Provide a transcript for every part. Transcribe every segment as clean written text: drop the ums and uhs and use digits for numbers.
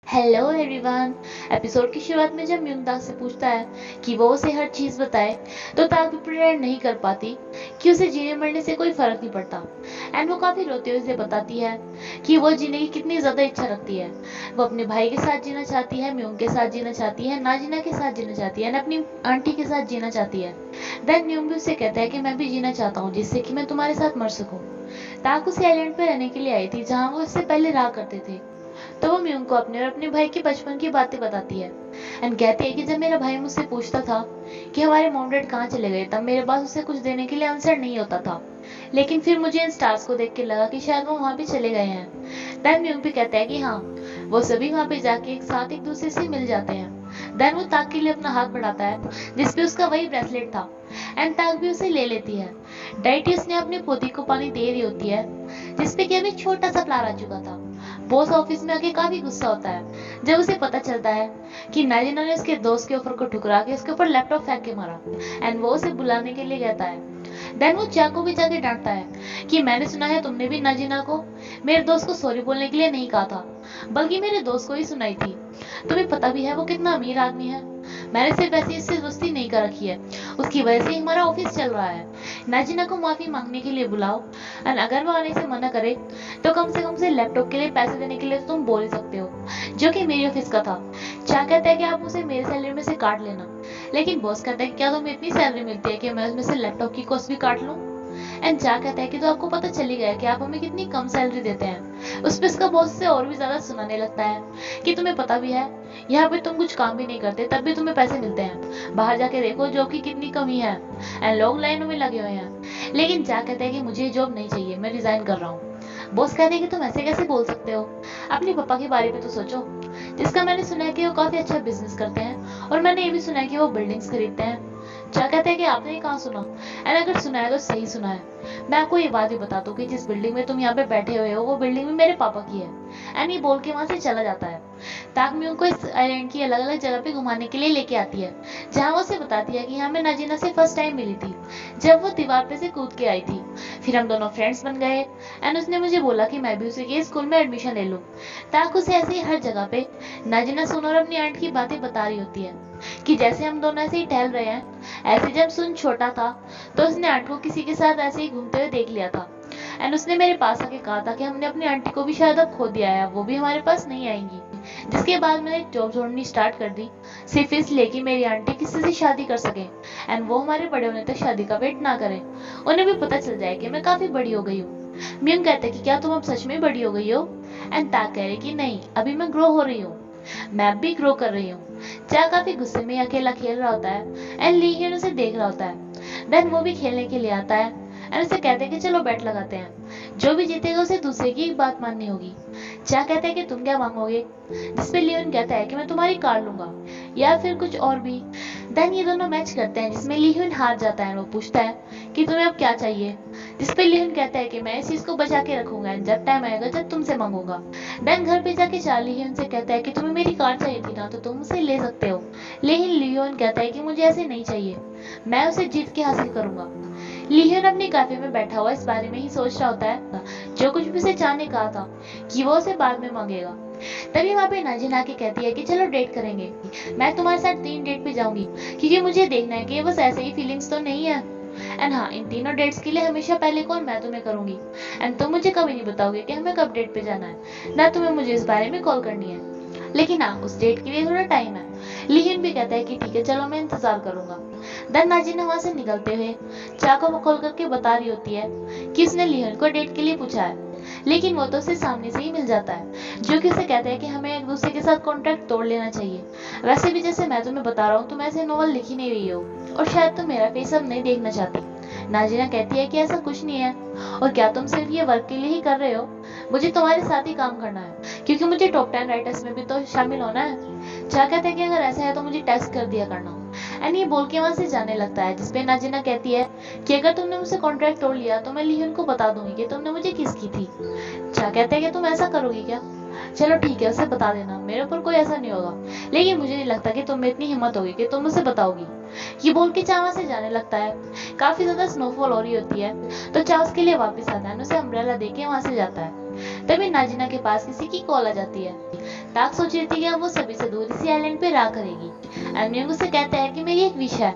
Hello everyone. Episode की शुरुआत में जब म्यूंग दाग से पूछता है कि वो उसे हर चीज बताए, तो ताग भी प्रिटेंड नहीं कर पाती कि उसे जीने मरने से कोई फर्क नहीं पड़ता। एंड वो काफी रोते हुए उसे बताती है कि वो जीने की कितनी ज्यादा इच्छा रखती है। वो अपने भाई के साथ जीना चाहती है, म्यूंग के साथ जीना चाहती है, नाजिना के साथ जीना चाहती है, अपनी आंटी के साथ जीना चाहती है। देन म्यूंग भी उससे कहता है कि मैं भी जीना चाहता हूँ, जिससे कि मैं तुम्हारे साथ मर सकूं। ताक उसी आइलैंड पर रहने के लिए आई थी जहाँ वो इससे पहले रहा करते थे। तो वो म्यूंग को अपने और अपने भाई के बचपन की बातें बताती है एंड कहती है कि जब मेरा भाई मुझसे पूछता था कि हमारे मॉम डैड कहाँ चले गए, तब मेरे पास उसे कुछ देने के लिए आंसर नहीं होता था। लेकिन फिर मुझे इन स्टार्स को देख के लगा कि शायद वो वहां भी चले गए हैं। देन म्यूंग भी कहता है कि हाँ, वो सभी वहां पे जाके एक साथ एक दूसरे से मिल जाते हैं। देन वो ताक के लिए अपना हाथ बढ़ाता है जिसपे उसका वही ब्रेसलेट था एंड ताक भी उसे ले लेती है। डाइटियस ने अपने पोती को पानी दे रही होती है जिसपे कि अभी एक छोटा सा प्लार आ चुका था। बॉस ऑफिस में आके काफी गुस्सा होता है जब उसे पता चलता है कि नाजिना ने उसके दोस्त के ऑफर को ठुकरा के उसके ऊपर लैपटॉप फेंक के मारा एंड वो उसे बुलाने के लिए कहता है। देन वो चा को भी जाके डांटता है कि मैंने सुना है तुमने भी नाजिना को मेरे दोस्त को सॉरी बोलने के लिए नहीं कहा था, बल्कि मेरे दोस्त को ही सुनाई थी। तुम्हें पता भी है वो कितना अमीर आदमी है। मैंने सिर्फ ऐसी इससे दोस्ती नहीं कर रखी है, उसकी वजह से ही हमारा ऑफिस चल रहा है। नाजिना को माफी मांगने के लिए बुलाओ एंड अगर वो आने से मना करे तो कम से कम उसे लैपटॉप के लिए पैसे देने के लिए तो तुम बोल ही सकते हो, जो कि मेरे ऑफिस का था। चा कहता है कि आप उसे मेरे सैलरी में से काट लेना, लेकिन बॉस कहता है कि क्या तुम्हें इतनी सैलरी मिलती है कि मैं उसमें से लैपटॉप की कॉस्ट भी काट लूं। एंड चा कहता है कि तो आपको पता चल ही गया कि आप हमें कितनी कम सैलरी देते हैं। उस पर उसका बॉस से और भी ज्यादा सुनाने लगता है कि तुम्हें पता भी है यहाँ पे तुम कुछ काम भी नहीं करते तब भी तुम्हें पैसे मिलते हैं, बाहर जाके देखो जॉब की कितनी कमी है एंड लोग लाइनों में लगे हुए हैं। लेकिन चा कहता है कि मुझे ये जॉब नहीं चाहिए, मैं रिजाइन कर रहा हूँ। बॉस कहते हैं कि तुम ऐसे कैसे बोल सकते हो, अपने पापा के बारे में तो सोचो, जिसका मैंने सुना है कि वो काफी अच्छा बिजनेस करते हैं और मैंने ये भी सुना है कि वो बिल्डिंग्स खरीदते हैं। चा कहते हैं कि आपने ये कहाँ सुना, एंड अगर सुना है तो सही सुना है। मैं आपको ये बात भी बता दूं कि जिस बिल्डिंग में तुम यहाँ पे बैठे हुए हो वो बिल्डिंग भी मेरे पापा की है। एंड ये बोल के वहां से चला जाता है। ताक म्यूंग को इस आइलैंड की अलग अलग जगह पे घुमाने के लिए लेके आती है, जहाँ वो उसे बताती है कि यहाँ मैं नाजिना से फर्स्ट टाइम मिली थी जब वो दीवार पे से कूद के आई थी। फिर हम दोनों फ्रेंड्स बन गए एंड उसने मुझे बोला कि मैं भी उसे के स्कूल में एडमिशन ले लूं। ताक उसे ऐसे ही हर जगह पे नाजिना सुन और अपनी आंट की बातें बता रही होती है कि जैसे हम दोनों ऐसे ही टहल रहे हैं। ऐसे जब सुन छोटा था तो उसने आंट को किसी के साथ ऐसे ही घूमते हुए देख लिया था एंड उसने मेरे पास आके कहा था कि हमने अपनी आंटी को भी शायद अब खो दिया है, वो भी हमारे पास नहीं आएंगी। जिसके बाद मैंने जॉब छोड़नी स्टार्ट कर दी, सिर्फ इसलिए कि मेरी आंटी किसी से शादी कर सके एंड वो हमारे बड़े होने तक शादी का वेट ना करें, उन्हें भी पता चल जाए कि मैं काफी बड़ी हो गई हूँ। म्यूंग कहते हैं कि क्या तुम अब सच में बड़ी हो गई हो, एंड ताक कह रहे कि नहीं, अभी मैं ग्रो हो रही हूँ, मैं भी ग्रो कर रही हूँ। चा काफी गुस्से में अकेला खेल रहा होता है एंड ली हियन उसे देख रहा होता है। देन वो भी खेलने के लिए आता है एंड उसे कहते हैं कि चलो बैट लगाते हैं, जो भी जीतेगा उसे दूसरे की बात माननी होगी। चा कहता है कि तुम क्या मांगोगे, जिसपे लियोन कहता है कि मैं तुम्हारी कार लूंगा या फिर कुछ और भी। देन ये दोनों मैच करते हैं जिसमें लियोन हार जाता है। वो पूछता है कि तुम्हें अब क्या चाहिए, जिसपे लियोन कहता है कि मैं इस चीज को बचा के रखूंगा जब टाइम आएगा जब तुमसे मांगूंगा। देन घर पे जाके चार्ली लियोन से कहता है कि तुम्हें मेरी कार चाहिए थी ना, तो तुम उसे ले सकते हो। लेकिन लियोन कहता है कि मुझे ऐसे नहीं चाहिए, मैं उसे जीत के हासिल करूंगा। लियोन अपने कैफे में बैठा हुआ इस बारे में ही सोच रहा होता है जो कुछ भी उसे चा ने कहा था कि वो उसे बाद में मांगेगा। तभी वहां पे नाजिन आके कहती है कि चलो डेट करेंगे, मैं तुम्हारे साथ 3 डेट पे जाऊंगी क्योंकि मुझे देखना है कि ये बस ऐसे ही फीलिंग्स तो नहीं है। एंड हाँ, इन तीनों डेट्स के लिए हमेशा पहले कौन, मैं तुम्हें करूंगी एंड तुम मुझे कभी नहीं बताओगे कि हमें कब डेट पे जाना है, ना तुम्हें मुझे इस बारे में कॉल करनी है। लेकिन हाँ, उस डेट के लिए थोड़ा टाइम है। लिहिन भी कहता है कि ठीक है चलो, मैं इंतजार करूंगा। देन नाजिन वहां से निकलते हुए चा को वो कॉल करके बता रही होती है कि उसने लिहिन को डेट के लिए पूछा है, लेकिन वो तो उसे सामने से ही मिल जाता है, जो कि उसे कहता है कि हमें एक दूसरे के साथ कॉन्ट्रैक्ट तोड़ लेना चाहिए। वैसे भी जैसे मैं तुम्हें बता रहा हूँ तुम ऐसे नॉवल लिख ही नहीं रही हो और शायद तुम मेरा फेस अब नहीं देखना चाहती। नाजिना कहती है कि ऐसा कुछ नहीं है, और क्या तुम सिर्फ ये वर्क के लिए ही कर रहे हो, मुझे तुम्हारे साथ ही काम करना है क्योंकि मुझे टॉप 10 राइटर्स में भी तो शामिल होना है। चा कहता है कि अगर ऐसा है तो मुझे टेक्स्ट कर दिया करना। एंड ये बोल के वहां से जाने लगता है, जिसपे नाजिना कहती है कि अगर तुमने मुझसे कॉन्ट्रैक्ट तोड़ लिया तो मैं लिहिन को बता दूंगी कि तुमने मुझे किस की थी। चा कहते हैं कि तुम ऐसा करोगी क्या, चलो ठीक है, उसे बता देना, मेरे ऊपर कोई ऐसा नहीं होगा, लेकिन मुझे नहीं लगता कि तुम में इतनी हिम्मत होगी कि तुम उसे बताओगी। ये बोल के चा वहां से जाने लगता है। काफी ज्यादा स्नोफॉल हो रही होती है तो चा उसके लिए वापस आता है, उसे अम्ब्रेला देके वहां से जाता है। तभी नाजिना के पास किसी की कॉल आ जाती है। ताक सोच रही थी कि अब वो सभी से दूर इसी आइलैंड पे रहा करेगी। म्यूंग उसे कहता है कि मेरी एक विश है,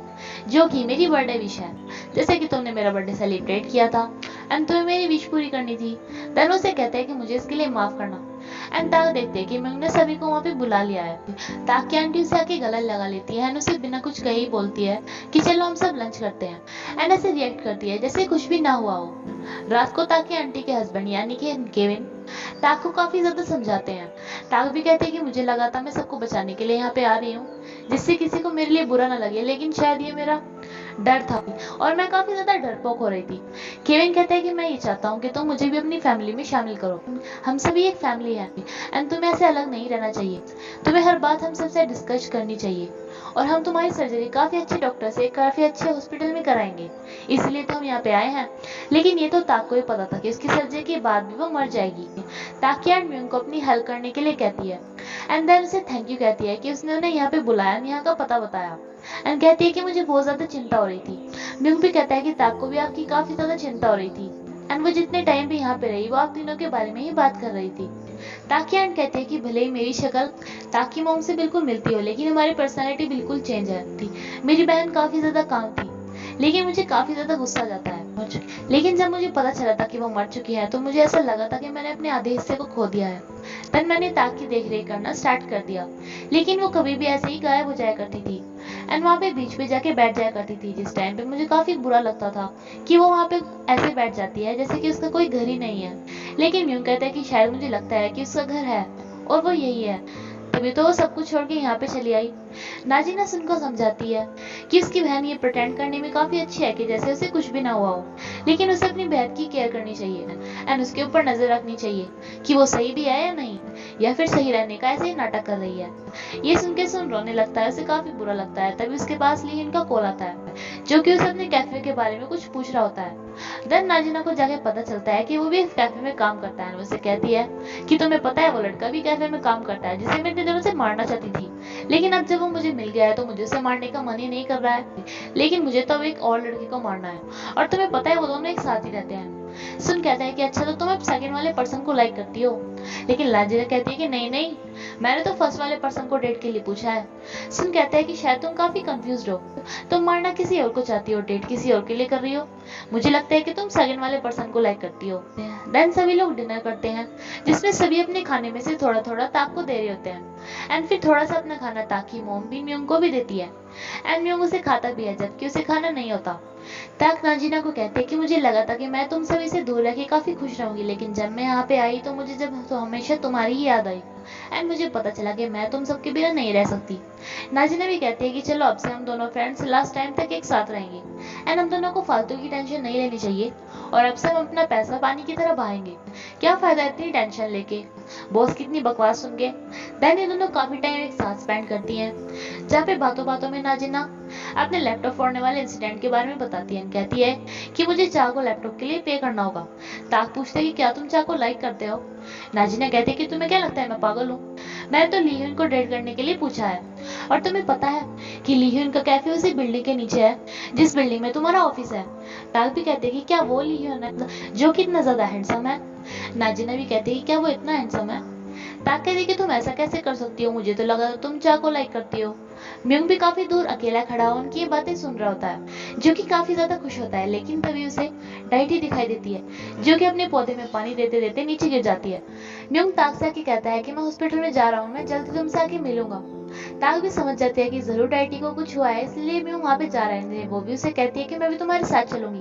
जो कि मेरी बर्थडे विश है। जैसे कि तुमने मेरा बर्थडे सेलिब्रेट किया था एंड तुम्हें मेरी विश पूरी करनी थी। देन उसे कहता है कि मुझे इसके लिए माफ करना। एंड ताक देखते हैं कि म्यूंग ने सभी को वहाँ पे बुला लिया है। ताक की आंटी उसे आके गला लगा लेती है एंड उसे बिना कुछ कहे ही बोलती है कि चलो हम सब लंच करते हैं। एंड ऐसे रिएक्ट करती है जैसे कुछ भी ना हुआ हो। रात को ताक की आंटी के हस्बैंड यानी कि केविन ताक को काफी ज्यादा समझाते हैं। ताक भी कहते हैं कि मुझे लगा था मैं सबको बचाने के लिए यहाँ पे आ रही हूँ, जिससे किसी को मेरे लिए बुरा ना लगे, लेकिन शायद ये मेरा डर था और मैं काफी ज्यादा डरपोक हो रही थी। केविन कहता है कि मैं ये चाहता हूँ कि तुम मुझे भी अपनी फैमिली में शामिल करो। हम सभी एक फैमिली है एंड तुम्हें ऐसे अलग नहीं रहना चाहिए। तुम्हें हर बात हम सबसे डिस्कस करनी चाहिए और हम तुम्हारी सर्जरी काफी अच्छे डॉक्टर से काफी अच्छे हॉस्पिटल में कराएंगे, इसलिए तो हम यहाँ पे आए हैं। लेकिन ये तो ताक को ही पता था कि उसकी सर्जरी के बाद भी वो मर जाएगी। ताक की आंट म्यूंग को अपनी हेल्प करने के लिए कहती है एंड देन उसे थैंक यू कहती है कि उसने उन्हें यहाँ पे बुलाया, यहाँ का पता बताया एंड कहती है कि मुझे बहुत ज्यादा चिंता हो रही थी। म्यूंग भी कहता है कि ताक को भी आपकी काफी ज्यादा चिंता हो रही थी एंड वो जितने टाइम भी यहाँ पे रही वो आप तीनों के बारे में ही बात कर रही थी। ताक की आंट कहते हैं कि भले ही मेरी शक्ल ताक की मॉम से बिल्कुल मिलती हो, लेकिन हमारी पर्सनैलिटी बिल्कुल चेंज है थी। मेरी बहन काफी ज्यादा काम थी, लेकिन मुझे काफी ज्यादा गुस्सा जाता है। लेकिन जब मुझे पता चला था कि वो मर चुकी है तो मुझे ऐसा लगा था कि मैंने अपने आधे हिस्से को खो दिया है। तब मैंने ताक की देखरेख करना स्टार्ट कर दिया, लेकिन वो कभी भी ऐसे ही गायब हो जाया करती थी एंड वहाँ पे बीच पे जाके बैठ जाया करती थी, जिस टाइम पे मुझे काफी बुरा लगता था कि वो वहाँ पे ऐसे बैठ जाती है जैसे कि उसका कोई घर ही नहीं है। लेकिन म्यूंग कहता है कि शायद मुझे लगता है कि उसका घर है और वो यही है, तभी तो वो सब कुछ छोड़ के यहाँ पे चली आई। नाजिना सुनको समझाती है कि उसकी बहन ये प्रिटेंड करने में काफी अच्छी है कि जैसे उसे कुछ भी ना हुआ हो, लेकिन उसे अपनी बहन की केयर करनी चाहिए एंड उसके ऊपर नजर रखनी चाहिए कि वो सही भी है या नहीं, या फिर सही रहने का ऐसे ही नाटक कर रही है। ये सुन के सुन रोने लगता है, उसे काफी बुरा लगता है। तभी उसके पास लीहिन का कॉल आता है जो कि उसे अपने कैफे के बारे में कुछ पूछ रहा होता है। देन नाजिना को जाके पता चलता है कि वो भी इस कैफे में काम करता है। उसे कहती है कि तुम्हें पता है वो लड़का भी कैफे में काम करता है जिसे मैं इतने दिनों से मारना चाहती थी, लेकिन अब जब वो मुझे मिल गया है तो मुझे उसे मारने का मन ही नहीं कर रहा है, लेकिन मुझे तो अब एक और लड़के को मारना है और तुम्हें पता है वो दोनों एक साथ ही रहते हैं। सुन कहता है कि अच्छा तो तुम अब सेकंड वाले पर्सन को लाइक करती हो, लेकिन नाजिना कहती है कि नहीं नहीं, मैंने तो फर्स्ट वाले पर्सन को डेट के लिए पूछा है। सुन कहता है कि शायद तुम काफी कंफ्यूज्ड हो, तुम मारना किसी और को चाहती हो, डेट किसी और के लिए कर रही हो। मुझे लगता है कि तुम सेकंड वाले पर्सन को लाइक करती हो। देन सभी लोग डिनर करते हैं जिसमें सभी अपने खाने में से थोड़ा थोड़ा ताक को दे रहे होते हैं एंड फिर थोड़ा सा अपना खाना ताक की मॉम भी म्यूंग को भी देती है एंड म्यूंग उसे खाता भी है जबकि उसे खाना नहीं होता। ताक नाजिना को कहते हैं कि मुझे लगा था कि मैं तुम सभी से दूर रह के काफी खुश रहूंगी, लेकिन जब मैं यहाँ पे आई तो मुझे जब तो हमेशा तुम्हारी ही याद आई एंड मुझे पता चला कि मैं तुम सबके बिना नहीं रह सकती। नाजिना भी कहती है कि चलो अब से हम दोनों फ्रेंड्स लास्ट टाइम तक एक साथ रहेंगे एंड हम दोनों को फालतू की टेंशन नहीं लेनी चाहिए और अब से हम अपना पैसा पानी की तरह बहाएंगे। क्या फायदा इतनी टेंशन लेके, बॉस कितनी बकवास सुन के। देन ये दोनों काफी टाइम एक साथ स्पेंड करती हैं, जहाँ पे बातों बातों में नाजिना अपने लैपटॉप फोड़ने वाले इंसिडेंट के बारे में बताती है। कहती है कि मुझे चाह को लैपटॉप के लिए पे करना होगा। ताक पूछते है कि क्या तुम चाह को लाइक करते हो। नाजिना कहती है कि तुम्हें क्या लगता है मैं पागल हूँ, मैंने तो लीहुन को डेट करने के लिए पूछा है और तुम्हें पता है कि लीहुन का कैफे उसी बिल्डिंग के नीचे है जिस बिल्डिंग में तुम्हारा ऑफिस है। ताक भी कहते हैं कि क्या वो लीहुन है जो कि इतना ज्यादा हैंडसम है। नाजिना भी कहती है कि क्या वो इतना हैंडसम है। ताक कहती है कि तुम ऐसा कैसे कर सकती हो, मुझे तो लगा तुम चाह को लाइक करती हो। म्यूंग भी काफी दूर अकेला खड़ा हो उनकी ये बातें सुन रहा होता है जो कि काफी ज्यादा खुश होता है, लेकिन तभी उसे डाइटी दिखाई देती है जो कि अपने पौधे में पानी देते देते नीचे गिर जाती है। म्यूंग ताक से आके कहता है कि मैं हॉस्पिटल में जा रहा हूँ, मैं जल्दी तुमसे आके मिलूंगा। ताक भी समझ जाती है कि जरूर डाइटी को कुछ हुआ है, इसलिए म्यूंग वहाँ पे जा रहे हैं। वो भी उसे कहती है कि मैं भी तुम्हारे साथ चलूंगी।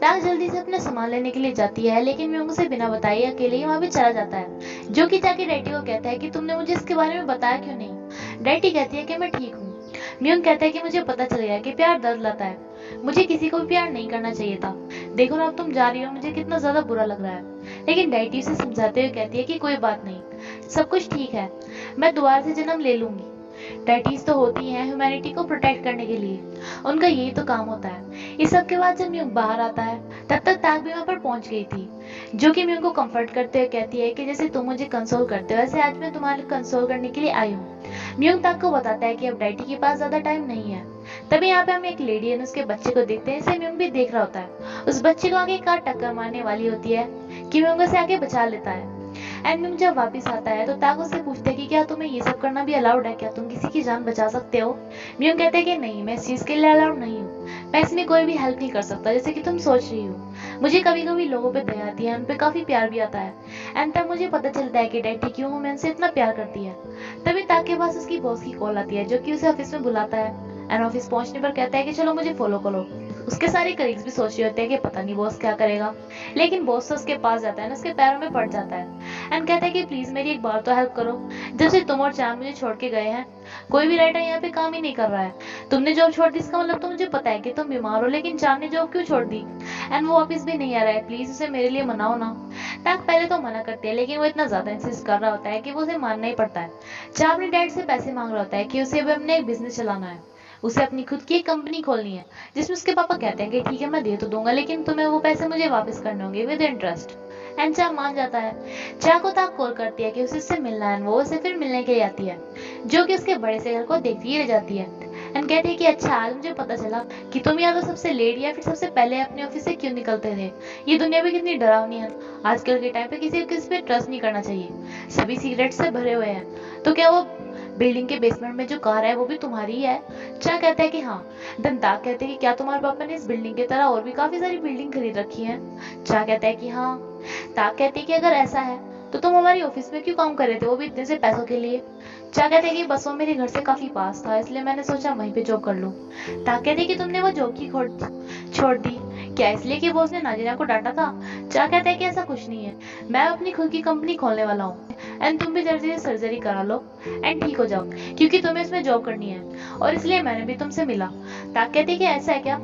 ताक जल्दी से अपना सामान लेने के लिए जाती है, लेकिन म्यूंग उसे बिना बताए अकेले ही वहाँ पे चला जाता है जो कि जाके डाइटी को कहता है कि तुमने मुझे इसके बारे में बताया क्यों नहीं। डाइटी कहती है कि मैं ठीक हूँ। म्यूंग कहता है कि मुझे पता चल गया कि प्यार दर्द लाता है, मुझे किसी को भी प्यार नहीं करना चाहिए था। देखो ना अब तुम जा रही हो, मुझे कितना ज्यादा बुरा लग रहा है। लेकिन डाइटी उसे समझाते हुए कहती है कि कोई बात नहीं, सब कुछ ठीक है, मैं दोबारा से जन्म ले लूंगी। डाइटीज तो होती हैं ह्यूमैनिटी को प्रोटेक्ट करने के लिए, उनका यही तो काम होता है। इस सब के बाद जब म्यूंग बाहर आता है तब तक ताक भी वहां पर पहुंच गई थी जो कि म्यूंग को कंफर्ट करते हुए कहती है कि जैसे तुम मुझे कंसोल करते हो वैसे आज मैं तुम्हारे कंसोल करने के लिए आई हूँ। म्यूंग ताक को बताता है कि अब डाइटी के पास ज्यादा टाइम नहीं है। तभी यहाँ पे हम एक लेडी और उसके बच्चे को देखते हैं, इसे म्यूंग भी देख रहा होता है। उस बच्चे को आगे कार टक्कर मारने वाली होती है कि म्यूंग उसे आगे बचा लेता है। एंड म्यूंग जब वापस आता है तो ताक उससे पूछते हैं कि क्या तुम्हें ये सब करना भी अलाउड है, क्या तुम किसी की जान बचा सकते हो। म्यूंग कहते हैं कि नहीं, मैं इस चीज के लिए अलाउड नहीं हूँ, मैं इसमें कोई भी हेल्प नहीं कर सकता जैसे कि तुम सोच रही हो। मुझे कभी कभी लोगों पे दया आती है, उन पे काफी प्यार भी आता है। एंड तब मुझे पता चलता है कि डैडी क्यों हमें उनसे इतना प्यार करती है। तभी ताक के पास उसकी बॉस की कॉल आती है जो कि उसे ऑफिस में बुलाता है। एंड ऑफिस पहुंचने पर कहता है कि चलो मुझे फॉलो करो। उसके सारे कलीग्स भी सोच रहे होते हैं कि पता नहीं बॉस क्या करेगा, लेकिन बॉस तो उसके पास जाता है ना, उसके पैरों में पड़ जाता है एंड कहता है कि प्लीज मेरी एक बार तो हेल्प करो। जब से तुम और चांद मुझे छोड़ के गए हैं, कोई भी राइटर यहाँ पे काम ही नहीं कर रहा है। तुमने जॉब छोड़ दी, इसका मतलब तो मुझे पता है कि तुम बीमार हो, लेकिन चांद ने जॉब क्यों छोड़ दी एंड वो वापस भी नहीं आ रहा है, प्लीज उसे मेरे लिए मनाओ ना। ताक पहले तो मना करती है, लेकिन वो इतना ज्यादा इंसिस्ट कर रहा होता है कि वो उसे मानना ही पड़ता है। चांद अपने डैड से पैसे मांग रहा होता है कि उसे भी अपने एक बिजनेस चलाना है, उसे अपनी खुद की एक कंपनी खोलनी है, जिसमें उसके पापा कहते हैं कि ठीक है मैं दे तो दूंगा, लेकिन तुम्हें वो पैसे मुझे वापस करने होंगे विद इंटरेस्ट। एंड चा मान जाता है। चा को ताक कॉल करती है कि उसे उससे मिलना है, वो उसे फिर मिलने के लिए आती है, जो कि उसके बड़े से घर को देखती ही रह जाती है। एंड कहती है कि अच्छा आज मुझे पता चला कि तुम या तो सबसे लेट या फिर सबसे पहले अपने ऑफिस से क्यों निकलते थे। ये दुनिया भी कितनी डरावनी है, आजकल के टाइम पे किसी पे ट्रस्ट नहीं करना चाहिए, सभी सिगरेट से भरे हुए हैं। तो क्या वो बिल्डिंग के बेसमेंट में जो कार है वो भी तुम्हारी ही है। चा कहता है कि हाँ। देन ताक कहते हैं कि क्या तुम्हारे पापा ने इस बिल्डिंग की तरह और भी काफी सारी बिल्डिंग खरीद रखी है। चा कहता है कि हाँ। ताक कहती है कि अगर ऐसा है तो तुम हमारी ऑफिस में क्यों काम कर रहे थे, वो भी इतने से पैसों के लिए। चा कहते हैं कि बस वो मेरे घर से काफी पास था, इसलिए मैंने सोचा वहीं पे जॉब कर लूं। ताक कहते हैं कि तुमने वो जॉब की छोड़ दी, क्या इसलिए कि बॉस ने नाजिना को डांटा था। चा कहता है कि ऐसा कुछ नहीं है, मैं अपनी खुद की कंपनी खोलने वाला हूँ एंड तुम भी जल्दी से सर्जरी करा लो एंड ठीक हो जाओ, क्योंकि तुम्हें इसमें जॉब करनी है और इसलिए मैंने भी तुमसे मिला। ताक कहती है कि ऐसा है क्या,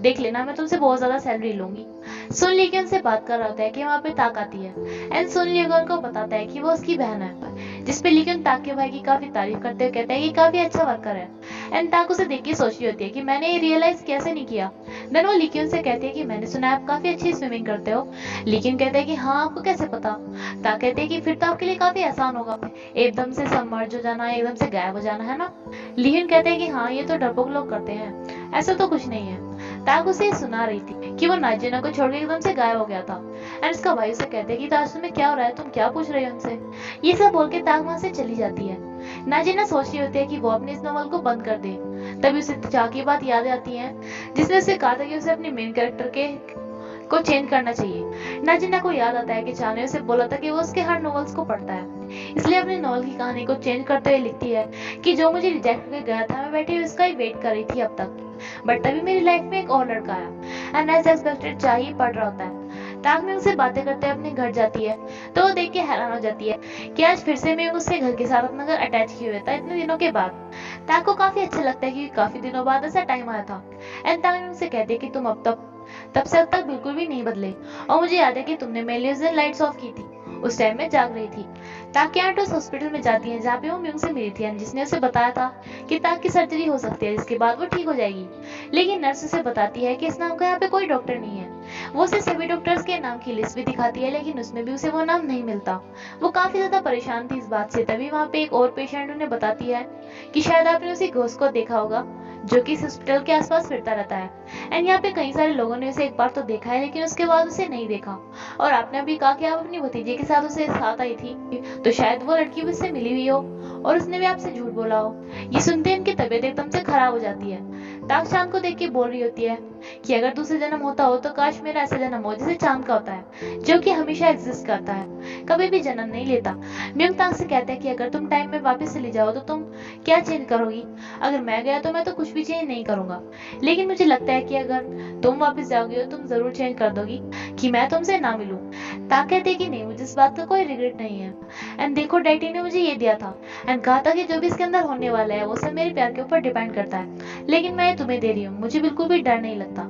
देख लेना मैं तुमसे बहुत ज्यादा सैलरी लूंगी। सुन ली के उनसे बात कर रहा होता है कि वहां पे ताक आती है एंड सुन ली उनको बताता है कि वो उसकी बहन है, जिसपे लिखन ताक के भाई की काफी तारीफ करते हुए कहता है कि काफी अच्छा वर्कर है। एंड ताक उसे देख के सोच रही होती है कि मैंने ये रियलाइज कैसे नहीं किया। देन वो लिक्यून से कहती है कि मैंने सुना है आप काफी अच्छी स्विमिंग करते हो। लिक्यून कहते हैं कि हाँ आपको कैसे पता। ताक कहते हैं कि फिर तो आपके लिए काफी आसान होगा एकदम से सबमर्ज हो जाना, एकदम से गायब हो जाना, है ना। लिक्यून कहते हैं कि हाँ ये तो डरपोक लोग करते हैं, ऐसा तो कुछ नहीं है। ताक उसे सुना रही थी कि वो नाजिना को छोड़ के एकदम से गायब हो गया था एंड उसका भाई उसे कहते हैं कि ताज तुम्हें क्या हो रहा है, तुम क्या पूछ रहे हो उनसे। ये सब बोल के ताक वहां से चली जाती है। नाजिना सोच रही होती है कि वो अपने इस नॉवल को बंद कर दे। तभी उसे चा की बात याद आती है जिसने उसे कहा था कि उसे अपने मेन कैरेक्टर के को चेंज करना चाहिए। नाजिना को याद आता है कि चा ने उसे बोला था कि वो उसके हर नॉवेल्स को पढ़ता है, इसलिए अपने नॉवल की कहानी को चेंज करते हुए लिखती है कि जो मुझे रिजेक्ट करके गया था मैं बैठी उसका ही वेट कर रही थी अब तक, बट तभी मेरी लाइफ में एक और लड़का आया एंड एज एक्सपेक्टेड चा ही पढ़ रहा होता है। ताक में उसे बातें करते अपने घर जाती है तो वो देख के हैरान हो जाती है कि आज फिर से मैं उससे घर के साथ अपना घर अटैच किए हुए था इतने दिनों के बाद। ताक को काफी अच्छा लगता है कि काफी दिनों बाद ऐसा टाइम आया था एंड ताक उनसे कहती है कि तुम अब तब से अब तक बिल्कुल भी नहीं बदले और मुझे याद है कि तुमने मेरे लिए उस दिन लाइट्स ऑफ की थी, उस टाइम में जाग रही थी। ताक के आंट उस हॉस्पिटल में जाती है जहाँ पे वो म्यूंग से मिली थी जिसने उसे बताया था कि ताक की सर्जरी हो सकती है जिसके बाद वो ठीक हो जाएगी, लेकिन नर्स उसे बताती है कि इस नाम का यहाँ पे कोई डॉक्टर नहीं है। वो उसे सभी डॉक्टर्स के नाम की लिस्ट भी दिखाती है लेकिन उसमें भी उसे वो नाम नहीं मिलता। वो काफी ज्यादा परेशान थी इस बात से। तभी वहाँ पे एक और पेशेंट उन्हें बताती है कि शायद आपने उसी घोस्ट को देखा होगा जो कि इस हॉस्पिटल के आसपास फिरता रहता है एंड यहाँ पे कई सारे लोगों ने उसे एक बार तो देखा है लेकिन उसके बाद उसे नहीं देखा। और आपने अभी कहा कि आप अपनी भतीजे के साथ उसे साथ आई थी, तो शायद वो लड़की भी उससे मिली हुई हो और उसने भी आपसे झूठ बोला हो। ये सुनते इनकी तबीयत एकदम से खराब हो जाती है। ताक चांद को देख के बोल रही होती है कि अगर दूसरा जन्म होता हो तो काश मेरा ऐसा जन्म हो जैसे चांद का होता है, जो कि हमेशा एग्जिस्ट करता है, कभी भी जन्म नहीं लेता। म्यूंग ताक से कहता है कि अगर तुम टाइम में वापस चली जाओ तो तुम क्या चेंज करोगी। अगर मैं गया तो मैं तो कुछ भी चेंज नहीं करूंगा, लेकिन मुझे लगता है कि अगर तुम वापस जाओगे तो तुम जरूर चेंज कर दोगी कि मैं तुमसे ना मिलूं। ताक कहते कि नहीं, मुझे इस बात का कोई रिग्रेट नहीं है एंड देखो डैडी ने मुझे ये दिया था एंड कहा था कि जो भी इसके अंदर होने वाला है वो सब मेरे प्यार के ऊपर डिपेंड करता है, लेकिन मैं तुम्हें दे रही हूँ, मुझे बिल्कुल भी डर नहीं लगता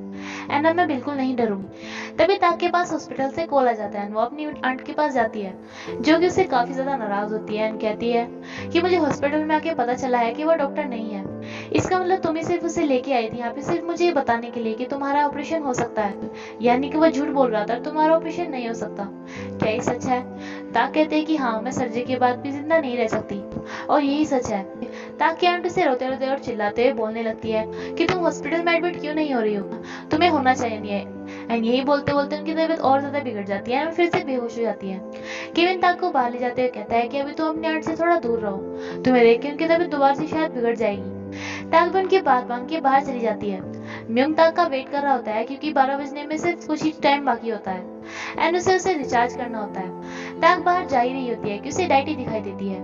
एंड अब मैं बिल्कुल नहीं डरूंगी। तभी ताक के पास हॉस्पिटल से कॉल आ जाता है, वो अपनी आंट के पास जाती है जो कि उससे काफी ज्यादा नाराज होती है एंड कहती है कि मुझे हॉस्पिटल में आके पता चला है कि वो डॉक्टर नहीं है, इसका मतलब तुम ही सिर्फ उसे लेके आई थी यहाँ पे सिर्फ मुझे ये बताने के लिए कि तुम्हारा ऑपरेशन हो सकता है, यानी कि वो झूठ बोल रहा था, तुम्हारा ऑपरेशन नहीं हो सकता। क्या ये सच है? ताक कहते हैं कि हाँ, मैं सर्जरी के बाद भी जिंदा नहीं रह सकती और यही सच है। ताक की आंट से रोते रोते और चिल्लाते हुए बोलने लगती है कि तुम हॉस्पिटल में एडमिट क्यों नहीं हो रही हो, तुम्हें होना चाहिए एंड यही बोलते बोलते उनकी तबीयत और ज्यादा बिगड़ जाती है और फिर से बेहोश हो जाती है। केविन ताक को बाहर ले जाते हुए कहता है कि अभी तो अपने आर्ट से थोड़ा दूर रहो, तुम्हें देख के उनकी तबीयत दोबारा से शायद बिगड़ जाएगी। ताक भी उनकी बात मान के बाहर चली जाती है। म्यूंग ताक का वेट कर रहा होता है क्योंकि 12 बजने में सिर्फ कुछ ही टाइम बाकी होता है एंड उसे रिचार्ज करना होता है। ताक बाहर जा ही रही होती है कि उसे डाइटी दिखाई देती है,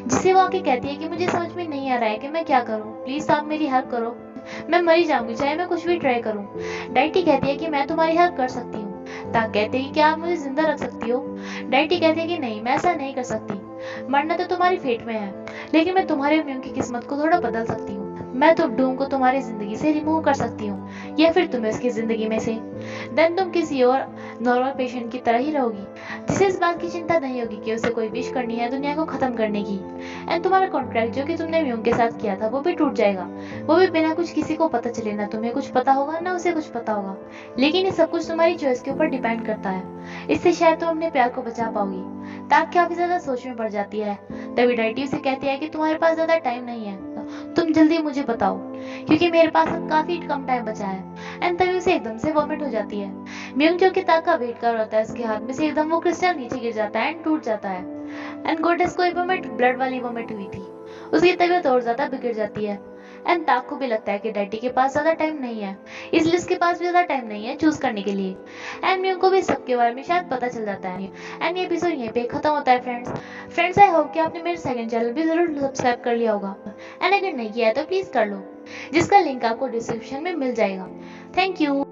जिसे वो आके कहती है कि मुझे समझ में नहीं आ रहा है कि मैं क्या करूं, प्लीज आप मेरी हेल्प करो, मैं मरी जाऊंगी चाहे मैं कुछ भी ट्राई करूं। डाइटी कहती है कि मैं तुम्हारी हेल्प कर सकती हूँ। ताक कहते हैं कि क्या आप मुझे जिंदा रख सकती हो। डाइटी कहती है कि नहीं, मैं ऐसा नहीं कर सकती, मरना तो तुम्हारी फेट में है, लेकिन मैं तुम्हारे म्यूंग की किस्मत को थोड़ा बदल सकती हूँ। मैं तो डूम को तुम्हारी जिंदगी से रिमूव कर सकती हूँ या फिर तुम्हें उसकी जिंदगी में से। देन तुम किसी और नॉर्मल पेशेंट की तरह ही रहोगी, जिसे इस बात की चिंता नहीं होगी कि उसे कोई विश करनी है दुनिया को खत्म करने की। एंड तुम्हारा कॉन्ट्रैक्ट जो कि तुमने म्यूंग के साथ किया था वो भी टूट जाएगा, वो भी बिना कुछ किसी को पता चले, ना तुम्हें कुछ पता होगा ना उसे कुछ पता होगा। लेकिन ये सब कुछ तुम्हारी चॉइस के ऊपर डिपेंड करता है, इससे शायद तुम अपने प्यार को बचा पाओगी। ताक काफी ज्यादा सोच में पड़ जाती है। तभी डाइटी उसे कहती है कि तुम्हारे पास ज्यादा टाइम नहीं है, तुम जल्दी मुझे बताओ क्योंकि मेरे पास अब काफी कम टाइम बचा है। एंड तभी उसे एकदम से वॉमिट हो जाती है। म्यूंग जो कि ताक का वेट कर रहा होता है, उसके हाथ में से एकदम वो क्रिस्टल नीचे गिर जाता है एंड टूट जाता है। एंड गोडेस को वोमिट ब्लड वाली वोमिट हुई थी, उसकी तबीयत और ज्यादा बिगड़ जाती है। एंड ताक को भी लगता है कि डैडी के पास ज्यादा टाइम नहीं है, इसलिए उसके पास भी ज्यादा टाइम नहीं है चूज करने के लिए। एंड म्यूंग को भी सबके बारे में शायद पता चल जाता है। एंड ये एपिसोड यहीं पे खत्म होता है फ्रेंड्स आई होप कि आपने मेरे सेकंड चैनल भी जरूर सब्सक्राइब कर लिया होगा, एंड अगर नहीं किया है तो प्लीज कर लो, जिसका लिंक आपको डिस्क्रिप्शन में मिल जाएगा। Thank you.